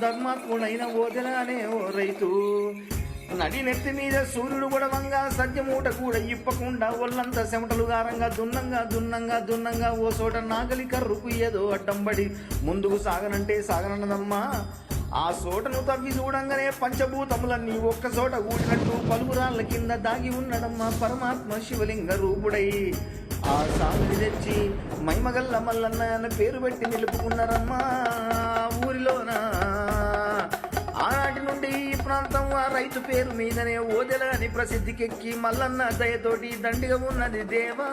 ధర్మాత్ముడైన ఓదెలానే ఓ రైతు నడి నెత్తి మీద సూర్యుడు గొడవంగా సత్యమూట కూడా ఇప్పకుండా ఒళ్ళంతా చెమటలు గారంగా దున్నంగా ఓ చోట నాగలి కర్రుకు ఏదో అడ్డంబడి ముందుకు సాగనంటే సాగనన్నదమ్మా. ఆ చోటను తవ్వి చూడంగానే పంచభూతములన్నీ ఒక్క చోట కూడినట్టు పలుగురాళ్ళ కింద దాగి ఉన్నడమ్మా పరమాత్మ శివలింగ రూపుడై. ఆ సాగుని తెచ్చి మైమగల్ల మల్లన్న అని పేరు పెట్టి నిలుపుకున్నారమ్మా ఊరిలోన. ఆనాటి నుండి ఈ ప్రాంతం ఆ రైతు పేరు మీదనే ఓదెల అని ప్రసిద్ధికెక్కి మల్లన్న దయతోటి దండిగా ఉన్నది దేవా.